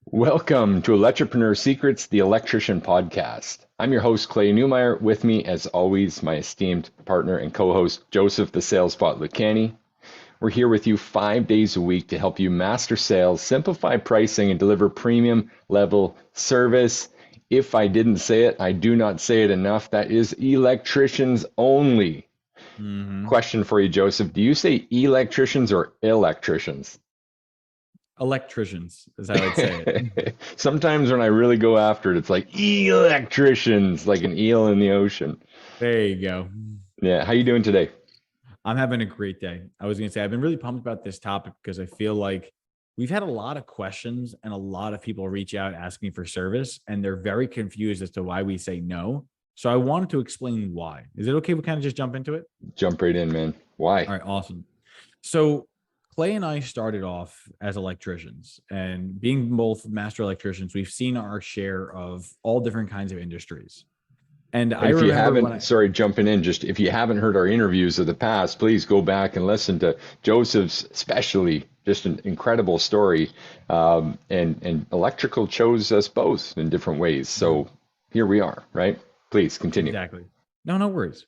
Welcome to Electricprenuer Secrets, the Electrician Podcast. I'm your host, Clay Newmeyer. With me, as always, my esteemed partner and co-host, Joseph the Sales Spot Lucani. We're here with you 5 days a week to help you master sales, simplify pricing, and deliver premium level service. If I didn't say it, I do not say it enough. That is electricians only. Question for you, Joseph. Do you say electricians or electricians? Electricians is how I'd say it. Sometimes when I really go after it, it's like electricians, like an eel in the ocean. There you go. Yeah, how you doing today? I'm having a great day. I was going to say, I've been really pumped about this topic because I feel like we've had a lot of questions and a lot of people reach out asking for service, and they're very confused as to why we say no. So I wanted to explain why. Is it okay if we kind of just jump into it? Jump right in, man. Why? All right, awesome. So Clay and I started off as electricians, and being both master electricians, we've seen our share of all different kinds of industries. And I And if you remember when haven't, I, sorry, jumping in, just if you haven't heard our interviews of the past, please go back and listen to Joseph's, especially just an incredible story. And electrical chose us both in different ways. So here we are, right? Please continue. exactly. No worries.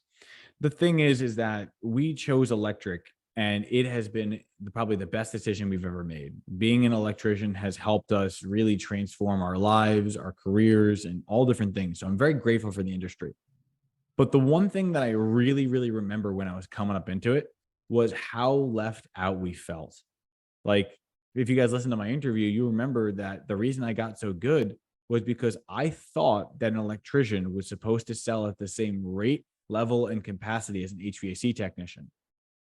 The thing is that we chose electric, and it has been probably the best decision we've ever made. Being an electrician has helped us really transform our lives, our careers, and all different things. So I'm very grateful for the industry. But the one thing that I really remember when I was coming up into it was how left out we felt. Like, if you guys listen to my interview, you remember that the reason I got so good was because I thought that an electrician was supposed to sell at the same rate, level, and capacity as an HVAC technician.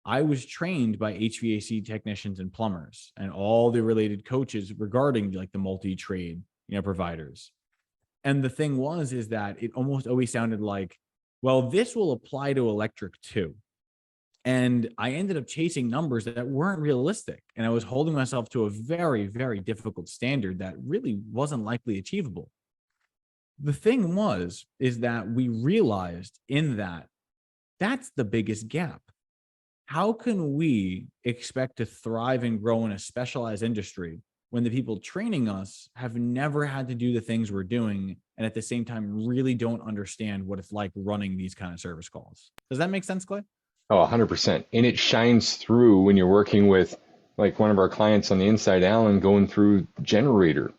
I was trained by HVAC technicians and plumbers and all the related coaches regarding like the multi-trade, providers. And the thing is that it almost always sounded like, well, this will apply to electric too. And I ended up chasing numbers that weren't realistic. And I was holding myself to a very difficult standard that really wasn't likely achievable. The thing is that we realized in that that's the biggest gap. How can we expect to thrive and grow in a specialized industry when the people training us have never had to do the things we're doing, and at the same time really don't understand what it's like running these kind of service calls? Does that make sense, Clay? Oh, 100%. And it shines through when you're working with like one of our clients on the inside, Alan, going through generator and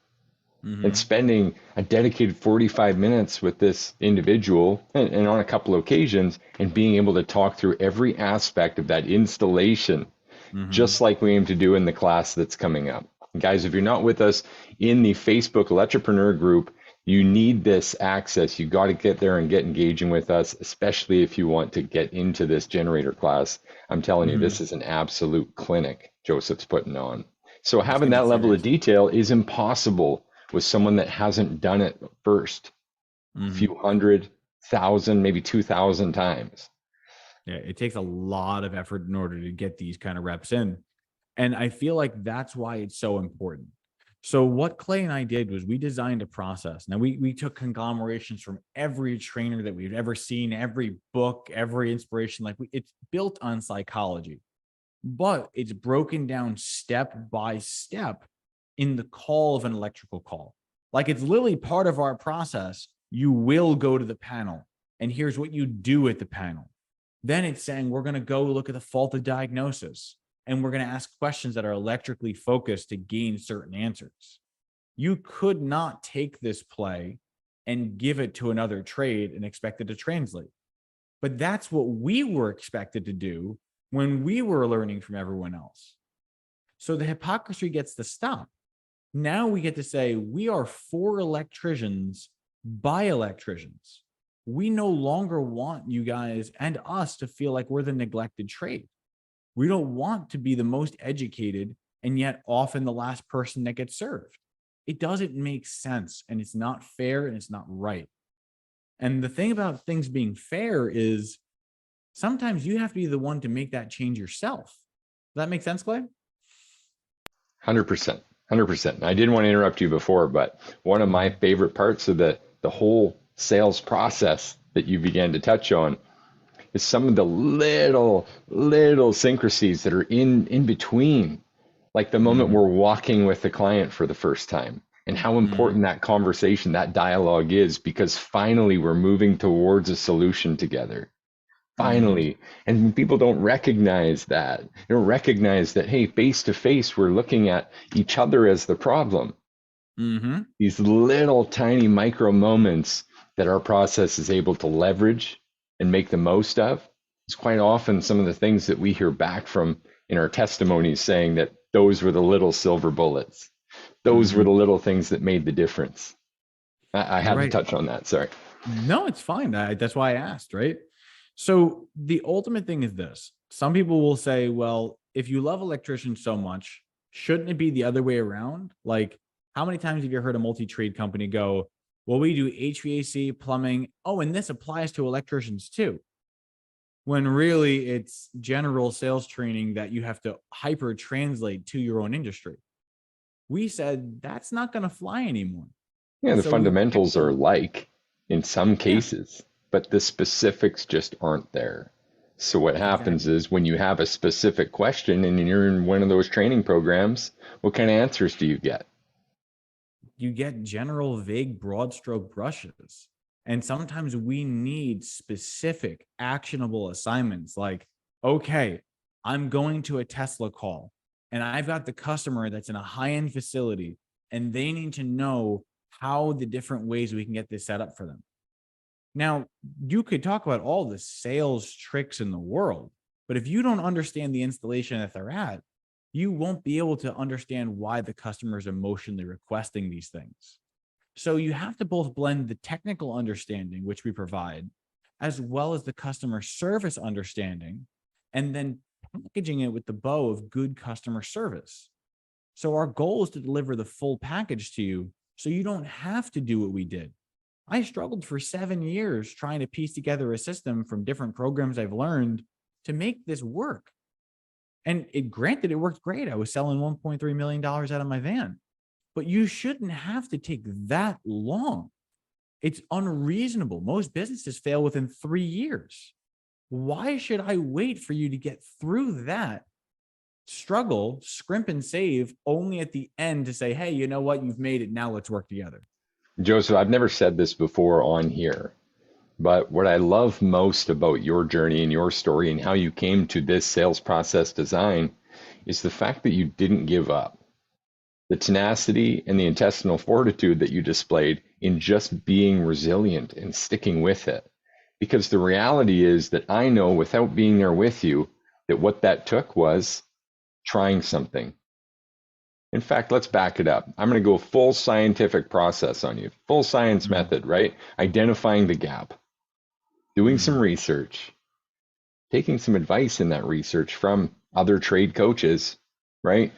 Mm-hmm. spending a dedicated 45 minutes with this individual and on a couple of occasions and being able to talk through every aspect of that installation, Mm-hmm. just like we aim to do in the class that's coming up. And guys, if you're not with us in the Facebook Electripreneur group, you need this access. You got to get there and get engaging with us, especially if you want to get into this generator class. I'm telling you, Mm-hmm. this is an absolute clinic Joseph's putting on. So It's having gonna be that level of serious. detail is impossible with someone that hasn't done it first a Mm-hmm. few hundred thousand, maybe 2,000 times. Yeah, it takes a lot of effort in order to get these kind of reps in. And I feel like that's why it's so important. So what Clay and I did was we designed a process. Now we took conglomerations from every trainer that we've ever seen, every book, every inspiration. It's built on psychology, but it's broken down step by step in the call of an electrical call. Like, it's literally part of our process. You will go to the panel, and here's what you do at the panel. Then it's saying we're going to go look at the fault of diagnosis, and we're going to ask questions that are electrically focused to gain certain answers. You could not take this play and give it to another trade and expect it to translate. But that's what we were expected to do when we were learning from everyone else. So the hypocrisy gets to stop. Now we get to say we are for electricians by electricians. We no longer want you guys and us to feel like we're the neglected trade. We don't want to be the most educated and yet often the last person that gets served. It doesn't make sense, and it's not fair, and it's not right. And the thing about things being fair is sometimes you have to be the one to make that change yourself. Does that make sense, Clay? 100%. 100%. I didn't want to interrupt you before, but one of my Mhm. favorite parts of the whole sales process that you began to touch on is some of the little syncrasies that are in between, like the moment Mhm. we're walking with the client for the first time. and how Mm-hmm. important that conversation, that dialogue is, because finally we're moving towards a solution together. Mm-hmm. Finally. And people don't recognize that. They don't recognize that, hey, face to face, we're looking at each other as the problem. Mm-hmm. These little tiny micro moments that our process is able to leverage and make the most of is quite often some of the things that we hear back from in our testimonies, saying that those were the little silver bullets. Those were Mm-hmm. the little things that made the difference. I You're had to right. touch on that. Sorry. No, it's fine. That's why I asked, right? So the ultimate thing is this. Some people will say, well, if you love electricians so much, shouldn't it be the other way around? Like, how many times have you heard a multi-trade company go, well, we do HVAC, plumbing. Oh, and this applies to electricians too. When really it's general sales training that you have to hyper translate to your own industry. We said that's not going to fly anymore. Yeah, the So we fundamentals are actually, like in some yeah, cases, but the specifics just aren't there. So what happens exactly. is when you have a specific question and you're in one of those training programs, what kind of answers do you get? You get general, vague, broad stroke brushes. And sometimes we need specific, actionable assignments like, okay, I'm going to a Tesla call and I've got the customer that's in a high end facility and they need to know how the different ways we can get this set up for them. Now, you could talk about all the sales tricks in the world, but if you don't understand the installation that they're at, you won't be able to understand why the customer is emotionally requesting these things. So you have to both blend the technical understanding, which we provide, as well as the customer service understanding, and then packaging it with the bow of good customer service. So our goal is to deliver the full package to you so you don't have to do what we did. I struggled for 7 years trying to piece together a system from different programs I've learned to make this work. And granted, it worked great. I was selling $1.3 million out of my van, but you shouldn't have to take that long. It's unreasonable. Most businesses fail within 3 years. Why should I wait for you to get through that struggle, scrimp and save only at the end to say, hey, you know what? You've made it. Now let's work together. Joseph, I've never said this before on here, but what I love most about your journey and your story and how you came to this sales process design is the fact that you didn't give up. The tenacity and the intestinal fortitude that you displayed in just being resilient and sticking with it. Because the reality is that I know without being there with you that what that took was trying something. In fact, let's back it up. I'm going to go full scientific process on you, full science Mm, method, right? Identifying the gap, doing some mm, research, taking some advice in that research from other trade coaches, right?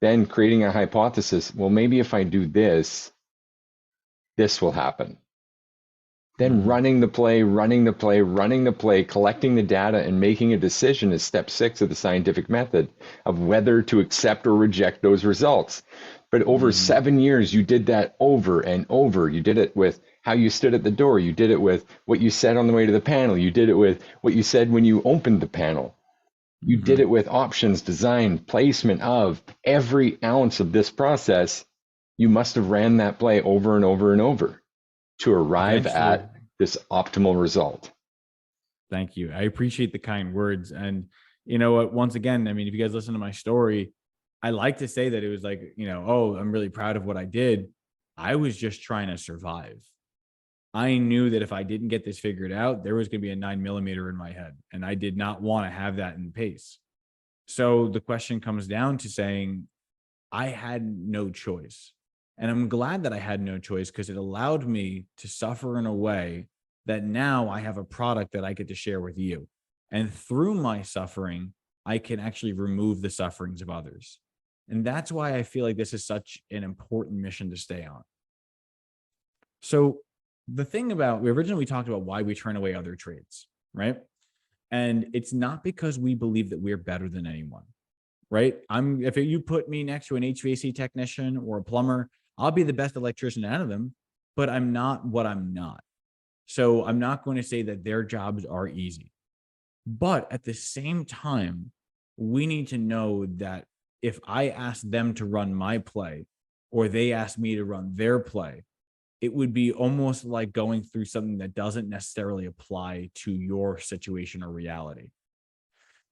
Then creating a hypothesis. Well, maybe if I do this, this will happen. Then mm. running the play, running the play, running the play, collecting the data and making a decision is step 6 of the scientific method of whether to accept or reject those results. But over Mhm, 7 years, you did that over and over. You did it with how you stood at the door. You did it with what you said on the way to the panel. You did it with what you said when you opened the panel. You did mhm. it with options, design, placement of every ounce of this process. You must have ran that play over and over and over to arrive Eventually, at this optimal result. thank you. I appreciate the kind words. And you know what? Once again, I mean, if you guys listen to my story, I like to say that it was like, oh, I'm really proud of what I did. I was just trying to survive. I knew that if I didn't get this figured out, there was going to be a 9 millimeter in my head. And I did not want to have that in pace. So the question comes down to saying, I had no choice. And I'm glad that I had no choice because it allowed me to suffer in a way that now I have a product that I get to share with you. And through my suffering, I can actually remove the sufferings of others. And that's why I feel like this is such an important mission to stay on. So, the thing about we originally talked about why we turn away other trades, right? And it's not because we believe that we're better than anyone, right? If you put me next to an HVAC technician or a plumber, I'll be the best electrician out of them, but I'm not what I'm not. So I'm not going to say that their jobs are easy. But at the same time, we need to know that if I ask them to run my play, or they ask me to run their play, it would be almost like going through something that doesn't necessarily apply to your situation or reality.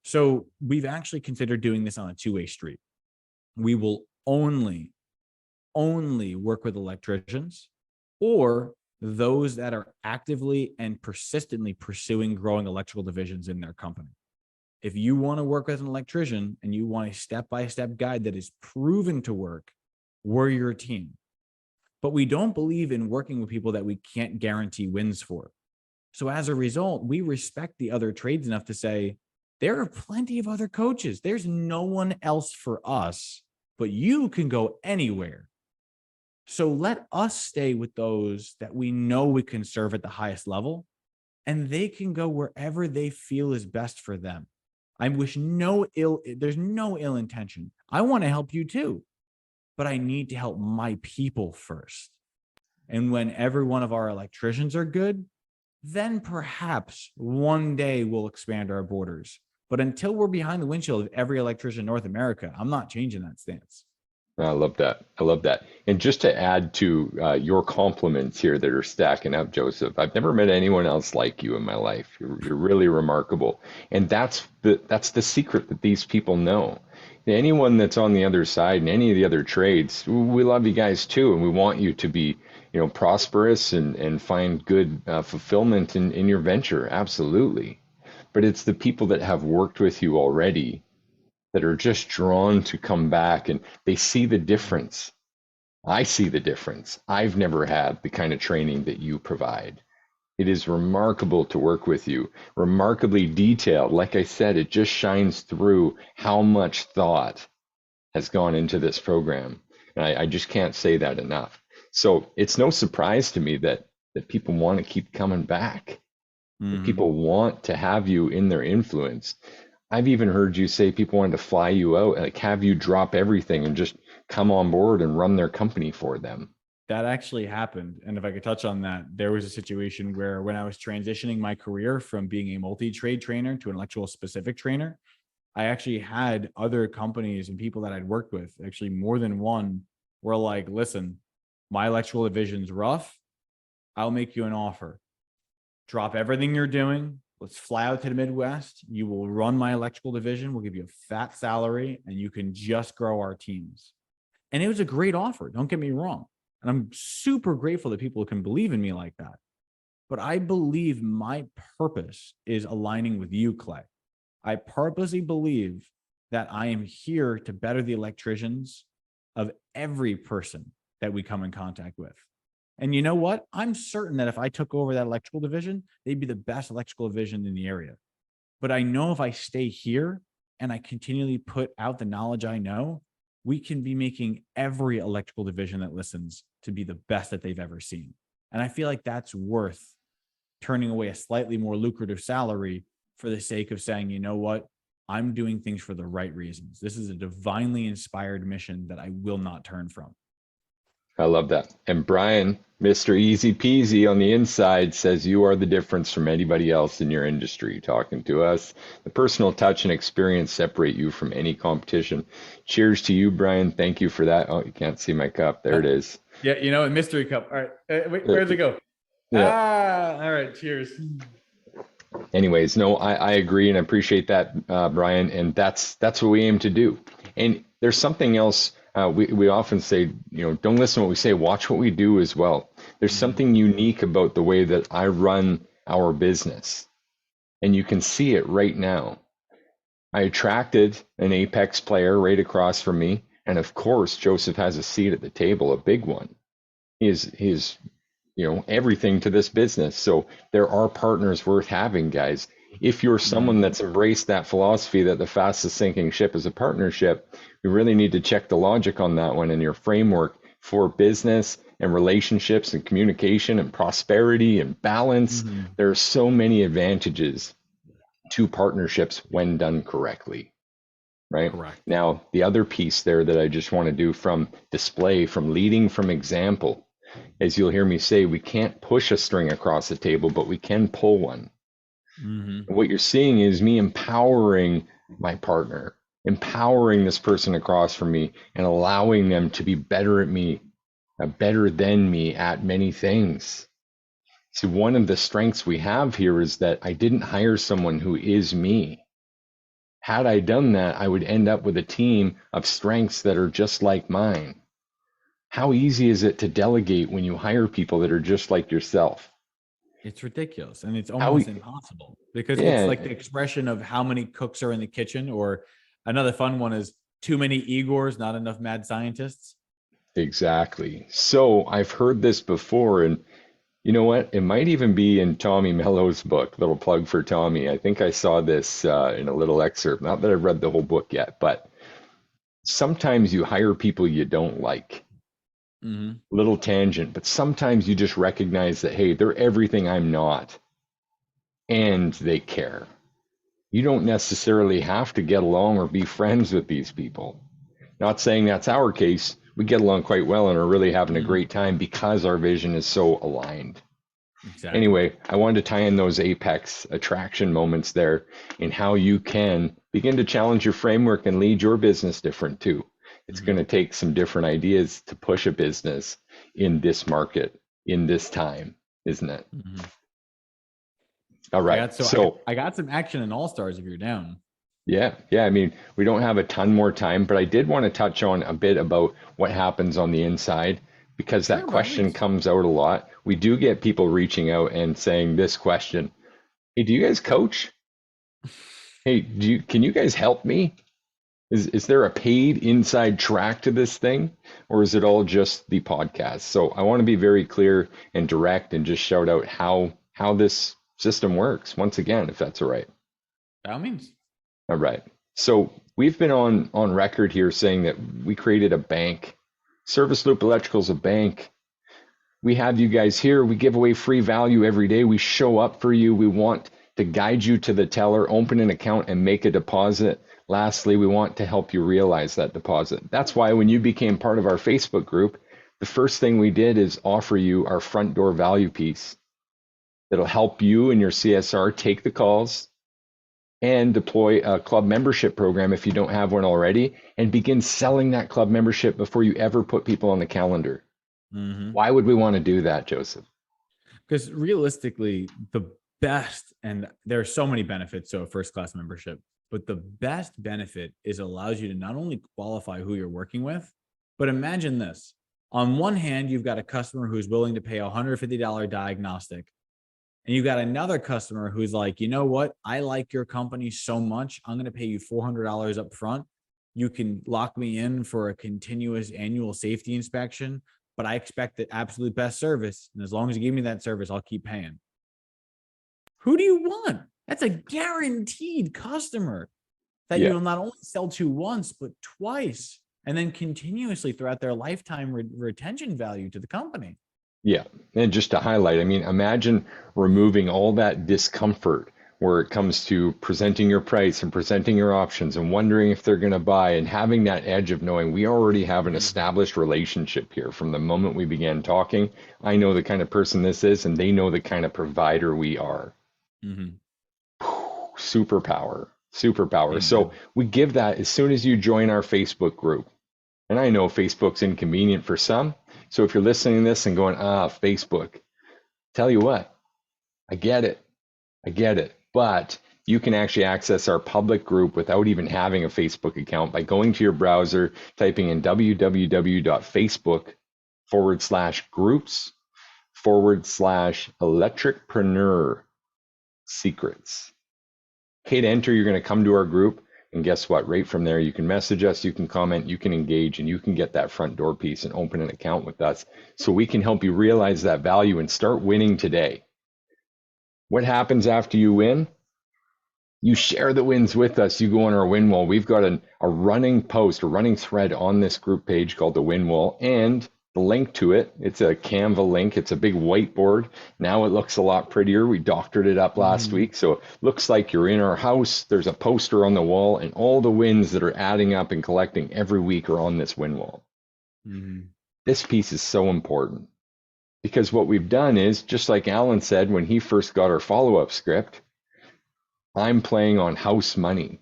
So we've actually considered doing this on a two-way street. We will only work with electricians or those that are actively and persistently pursuing growing electrical divisions in their company. If you want to work with an electrician and you want a step-by-step guide that is proven to work, we're your team. But we don't believe in working with people that we can't guarantee wins for. So as a result, we respect the other trades enough to say, there are plenty of other coaches. There's no one else for us, but you can go anywhere. So let us stay with those that we know we can serve at the highest level, and they can go wherever they feel is best for them. I wish there's no ill intention. I want to help you too, but I need to help my people first. And when every one of our electricians are good, then perhaps one day we'll expand our borders. But until we're behind the windshield of every electrician in North America, I'm not changing that stance. I love that. I love that. And just to add to your compliments here that are stacking up, Joseph, I've never met anyone else like you in my life. You're really remarkable. And that's the secret that these people know. Anyone that's on the other side in any of the other trades, we love you guys too, and we want you to be, prosperous and find good fulfillment in your venture. Absolutely. But it's the people that have worked with you already that are just drawn to come back, and they see the difference. I see the difference. I've never had the kind of training that you provide. It is remarkable to work with you, remarkably detailed. Like I said, it just shines through how much thought has gone into this program. And I just can't say that enough. So it's no surprise to me that people want to keep coming back. That people want to have you in their influence. I've even heard you say people wanted to fly you out, like have you drop everything and just come on board and run their company for them. That actually happened. And if I could touch on that, there was a situation where when I was transitioning my career from being a multi-trade trainer to an electrical specific trainer, I actually had other companies and people that I'd worked with, actually more than one, were like, listen, my electrical division's rough. I'll make you an offer. Drop everything you're doing. Let's fly out to the Midwest. You will run my electrical division. We'll give you a fat salary and you can just grow our teams. And it was a great offer. Don't get me wrong. And I'm super grateful that people can believe in me like that. But I believe my purpose is aligning with you, Clay. I purposely believe that I am here to better the electricians of every person that we come in contact with. And you know what? I'm certain that if I took over that electrical division, they'd be the best electrical division in the area. But I know if I stay here and I continually put out the knowledge I know, we can be making every electrical division that listens to be the best that they've ever seen. And I feel like that's worth turning away a slightly more lucrative salary for the sake of saying, you know what? I'm doing things for the right reasons. This is a divinely inspired mission that I will not turn from. I love that. And Brian, Mr. Easy Peasy on the inside, says you are the difference from anybody else in your industry. Talking to us, the personal touch and experience separate you from any competition. Cheers to you, Brian. Thank you for that. Oh, you can't see my cup. There it is. Yeah, a mystery cup. All right, wait, where's it go? Yeah. All right. Cheers. Anyways, no, I agree and I appreciate that, Brian. And that's what we aim to do. And there's something else. We often say, don't listen to what we say, watch what we do as well. There's something unique about the way that I run our business. And you can see it right now. I attracted an Apex player right across from me. And of course, Joseph has a seat at the table, a big one. He's everything to this business. So there are partners worth having, guys. If you're someone that's embraced that philosophy that the fastest sinking ship is a partnership, we really need to check the logic on that one and your framework for business and relationships and communication and prosperity and balance. There are so many advantages to partnerships when done correctly, right? Correct. Now, the other piece there that I just want to do from display, from leading from example, as you'll hear me say, we can't push a string across the table, but we can pull one. What you're seeing is me empowering my partner, empowering this person across from me and allowing them to be better at me, better than me at many things. So one of the strengths we have here is that I didn't hire someone who is me. Had I done that, I would end up with a team of strengths that are just like mine. How easy is it to delegate when you hire people that are just like yourself? It's ridiculous. And it's How, almost impossible because it's like yeah, the expression of how many cooks are in the kitchen, or another fun one is too many Igors, not enough mad scientists. exactly. So I've heard this before, and you know what? It might even be in Tommy Mello's book. Little plug for Tommy. I think I saw this in a little excerpt. Not that I've read the whole book yet, but sometimes you hire people you don't like. Mm-hmm. Little tangent, but sometimes you just recognize that, hey, they're everything I'm not, and they care. You don't necessarily have to get along or be friends with these people. Not saying that's our case. We get along quite well and are really having a Mm-hmm. great time because our vision is so aligned. Exactly. Anyway, I wanted to tie in those apex attraction moments there in how you can begin to challenge your framework and lead your business different too. It's Mm-hmm. going to take some different ideas to push a business in this market, in this time, isn't it? Mm-hmm. All I right. got so So, I got some action in All Stars if you're down. yeah. I mean, we don't have a ton more time, but I did want to touch on a bit about what happens on the inside because that Sure, by all question means. comes out a lot. We do get people reaching out and saying this question. Hey, do you guys coach? Hey, can you guys help me? Is there a paid inside track to this thing, or is it all just the podcast? So I want to be very clear and direct and just shout out how this system works once again, if that's all right. By all means. All right. So we've been on record here saying that we created a bank. Service Loop Electrical's a bank. We have you guys here. We give away free value every day. We show up for you. We want to guide you to the teller, open an account, and make a deposit. Lastly, we want to help you realize that deposit. That's why when you became part of our Facebook group, the first thing we did is offer you our front door value piece that'll help you and your CSR take the calls and deploy a club membership program if you don't have one already, and begin selling that club membership before you ever put people on the calendar. Mm-hmm. Why would we want to do that, Joseph? Because realistically, the best, and there are so many benefits to a first class membership, but the best benefit is it allows you to not only qualify who you're working with, but imagine this. On one hand, you've got a customer who's willing to pay a $150 diagnostic. And you've got another customer who's like, you know what? I like your company so much. I'm going to pay you $400 up front. You can lock me in for a continuous annual safety inspection, but I expect the absolute best service. And as long as you give me that service, I'll keep paying. Who do you want? That's a guaranteed customer that you Yeah, will not only sell to once, but twice, and then continuously throughout their lifetime retention value to the company. yeah. And just to highlight, I mean, imagine removing all that discomfort where it comes to presenting your price and presenting your options and wondering if they're going to buy and having that edge of knowing we already have an Mm-hmm. established relationship here from the moment we began talking. I know the kind of person this is, and they know the kind of provider we are. Mm-hmm. Superpower, superpower. So Amen. we give that as soon as you join our Facebook group. And I know Facebook's inconvenient for some. So if you're listening to this and going, Facebook, tell you what, I get it. I get it. But you can actually access our public group without even having a Facebook account by going to your browser, typing in www.facebook.com/groups/Electricprenuer Secrets. Hit enter, you're going to come to our group. And guess what? Right from there, you can message us, you can comment, you can engage, and you can get that front door piece and open an account with us so we can help you realize that value and start winning today. What happens after you win? You share the wins with us. You go on our win wall. We've got a running post, a running thread on this group page called the win wall, and the link to it. It's a Canva link. It's a big whiteboard. Now it looks a lot prettier. We doctored it up last Mm-hmm. week, so it looks like you're in our house. There's a poster on the wall, and all the wins that are adding up and collecting every week are on this win wall. Mm-hmm. This piece is so important because what we've done is, just like Alan said when he first got our follow-up script, I'm playing on house money.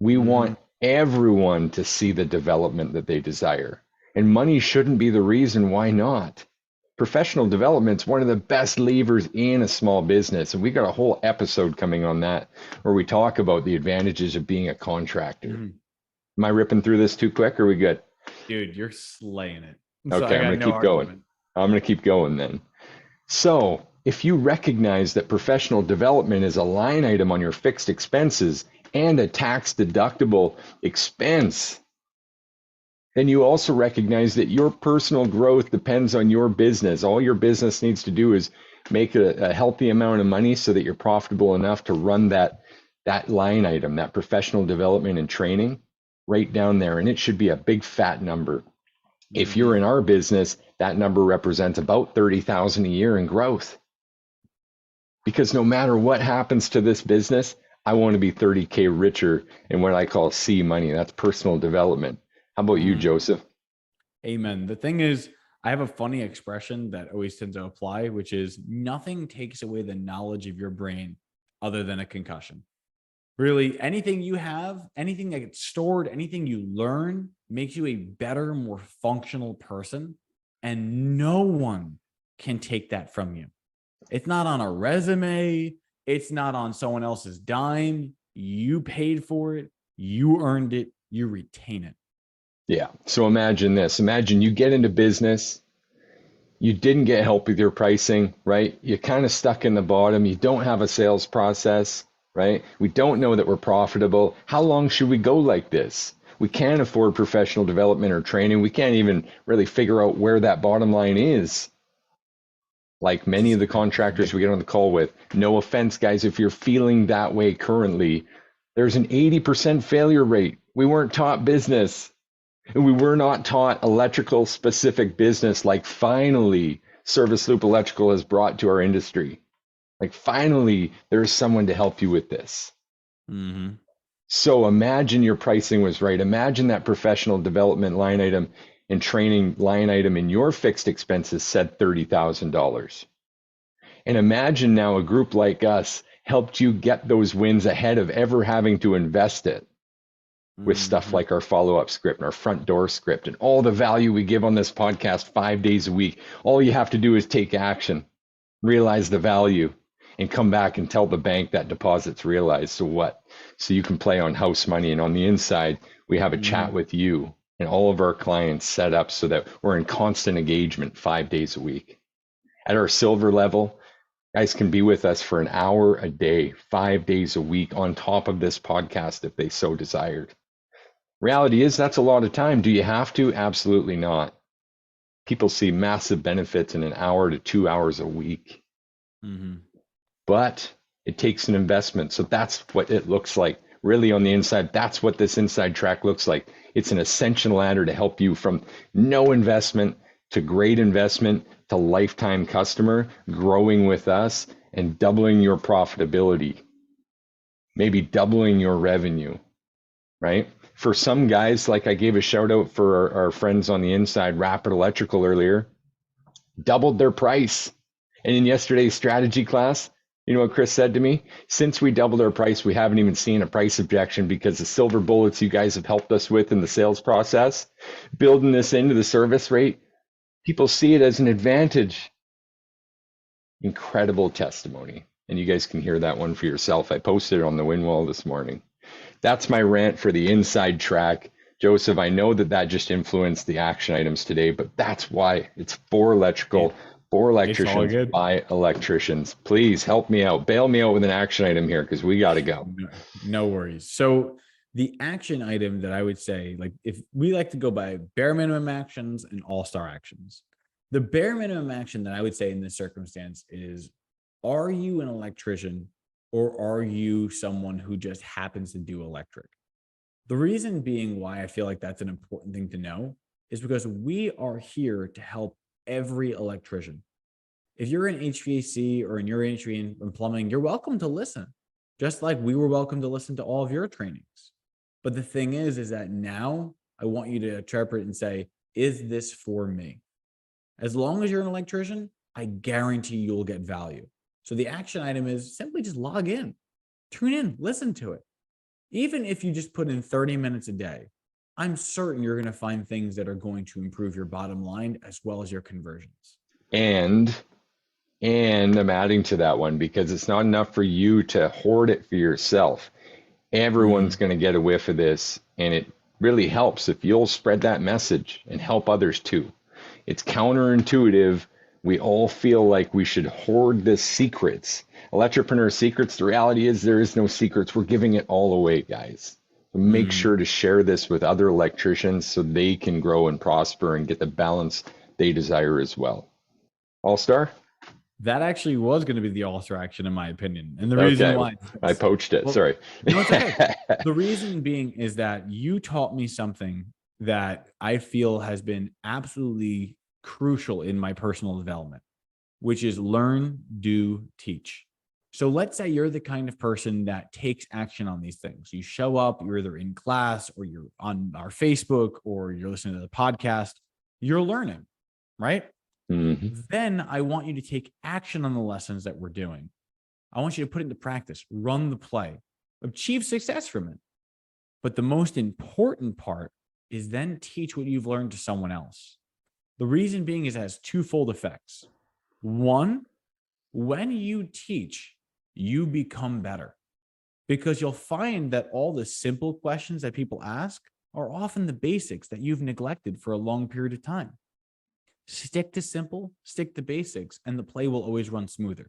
We Mm-hmm. want everyone to see the development that they desire. And money shouldn't be the reason why not. Professional development is one of the best levers in a small business. And we got a whole episode coming on that where we talk about the advantages of being a contractor. Am I ripping through this too quick or are we good? Dude, you're slaying it. Okay, So I I'm got going to no keep going. argument. I'm going to keep going then. So if you recognize that professional development is a line item on your fixed expenses and a tax deductible expense, then you also recognize that your personal growth depends on your business. All your business needs to do is make a healthy amount of money so that you're profitable enough to run that line item, that professional development and training right down there. And it should be a big fat number. If you're in our business, that number represents about 30,000 a year in growth. Because no matter what happens to this business, I want to be 30K richer in what I call C money. That's personal development. How about you, Joseph? Amen. The thing is, I have a funny expression that always tends to apply, which is nothing takes away the knowledge of your brain other than a concussion. Really, anything you have, anything that gets stored, anything you learn makes you a better, more functional person. And no one can take that from you. It's not on a resume. It's not on someone else's dime. You paid for it. You earned it. You retain it. Yeah. So imagine this. Imagine you get into business. You didn't get help with your pricing, right? You're kind of stuck in the bottom. You don't have a sales process, right? We don't know that we're profitable. How long should we go like this? We can't afford professional development or training. We can't even really figure out where that bottom line is. Like many of the contractors we get on the call with, no offense, guys, if you're feeling that way currently, there's an 80% failure rate. We weren't taught business. And we were not taught electrical specific business like finally Service Loop Electrical has brought to our industry. Like finally, there's someone to help you with this. So imagine your pricing was right. Imagine that professional development line item and training line item in your fixed expenses said $30,000. And imagine now a group like us helped you get those wins ahead of ever having to invest it. With stuff like our follow-up script and our front door script and all the value we give on this podcast 5 days a week. All you have to do is take action, realize the value, and come back and tell the bank that deposit's realized. So what? So you can play on house money. And on the inside, we have a chat with you and all of our clients set up so that we're in constant engagement 5 days a week. At our silver level, guys can be with us for an hour a day, 5 days a week on top of this podcast if they so desired. Reality is that's a lot of time. Do you have to? Absolutely not. People see massive benefits in an hour to 2 hours a week. But it takes an investment. So that's what it looks like. Really on the inside, that's what this inside track looks like. It's an ascension ladder to help you from no investment to great investment to lifetime customer, growing with us and doubling your profitability, maybe doubling your revenue, right? For some guys, like I gave a shout out for our friends on the inside, Rapid Electrical earlier, doubled their price. And in yesterday's strategy class, you know what Chris said to me? Since we doubled our price, we haven't even seen a price objection because the silver bullets you guys have helped us with in the sales process, building this into the service rate, people see it as an advantage. Incredible testimony. And you guys can hear that one for yourself. I posted it on the win wall this morning. That's my rant for the inside track. Joseph, I know that just influenced the action items today, but that's why it's for electrical, for electricians by electricians. Please help me out. Bail me out with an action item here because we got to go. No worries. So the action item that I would say, like if we like to go by bare minimum actions and all-star actions, the bare minimum action that I would say in this circumstance is, are you an electrician or are you someone who just happens to do electric? The reason being why I feel like that's an important thing to know is because we are here to help every electrician. If you're in HVAC or in your industry in plumbing, you're welcome to listen, just like we were welcome to listen to all of your trainings. But the thing is that now I want you to interpret and say, is this for me? As long as you're an electrician, I guarantee you'll get value. So the action item is simply just log in, tune in, listen to it. Even if you just put in 30 minutes a day, I'm certain you're going to find things that are going to improve your bottom line as well as your conversions. And I'm adding to that one because it's not enough for you to hoard it for yourself. Everyone's going to get a whiff of this, and it really helps if you'll spread that message and help others too. It's counterintuitive. We all feel like we should hoard the secrets. Electricprenuer Secrets, the reality is there is no secrets. We're giving it all away, guys. So make sure to share this with other electricians so they can grow and prosper and get the balance they desire as well. All-star? That actually was going to be the all-star action, in my opinion. And the reason why I poached it. Sorry. No, it's okay. The reason being is that you taught me something that I feel has been absolutely crucial in my personal development, which is learn, do, teach. So let's say you're the kind of person that takes action on these things. You show up, you're either in class or you're on our Facebook or you're listening to the podcast. You're learning, right? Then I want you to take action on the lessons that we're doing. I want you to put it into practice, run the play, achieve success from it. But the most important part is then teach what you've learned to someone else. The reason being is it has twofold effects. One, when you teach, you become better because you'll find that all the simple questions that people ask are often the basics that you've neglected for a long period of time. Stick to simple, stick to basics, and the play will always run smoother.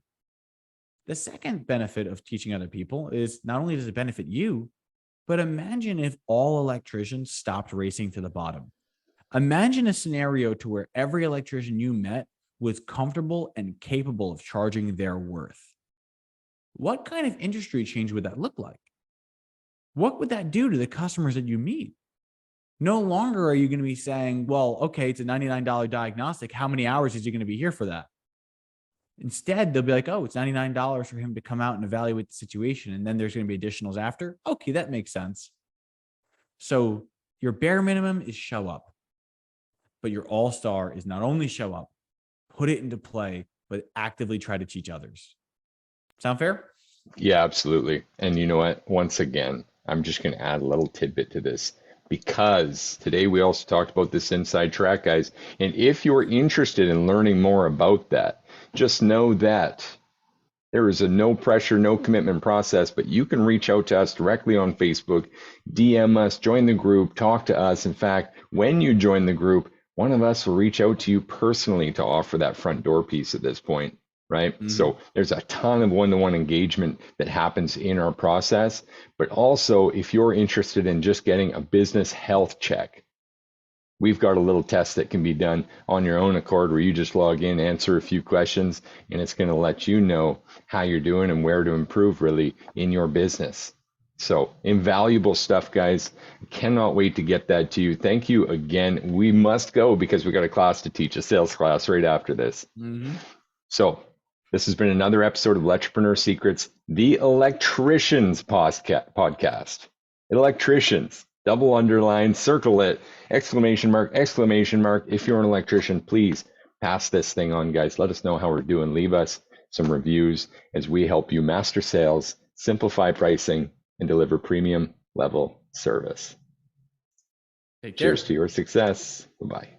The second benefit of teaching other people is not only does it benefit you, but imagine if all electricians stopped racing to the bottom. Imagine a scenario to where every electrician you met was comfortable and capable of charging their worth. What kind of industry change would that look like? What would that do to the customers that you meet? No longer are you going to be saying, well, okay, it's a $99 diagnostic. How many hours is he going to be here for that? Instead, they'll be like, oh, it's $99 for him to come out and evaluate the situation. And then there's going to be additionals after. Okay, that makes sense. So your bare minimum is show up. But your all-star is not only show up, put it into play, but actively try to teach others. Sound fair? Yeah, absolutely. And you know what? Once again, I'm just going to add a little tidbit to this because today we also talked about this inside track, guys. And if you're interested in learning more about that, just know that there is a no pressure, no commitment process, but you can reach out to us directly on Facebook, DM us, join the group, talk to us. In fact, when you join the group, one of us will reach out to you personally to offer that front door piece at this point. Right? So there's a ton of one-to-one engagement that happens in our process. But also, if you're interested in just getting a business health check, we've got a little test that can be done on your own accord where you just log in, answer a few questions, and it's going to let you know how you're doing and where to improve really in your business. So invaluable stuff, guys. Cannot wait to get that to you. Thank you again. We must go because we got a class to teach, a sales class right after this. So this has been another episode of Electricprenuer Secrets, the Electricians podcast. Electricians, double underline, circle it, exclamation mark, exclamation mark. If you're an electrician, please pass this thing on, guys. Let us know how we're doing. Leave us some reviews as we help you master sales, simplify pricing, and deliver premium level service. Take care. Cheers to your success. Bye-bye.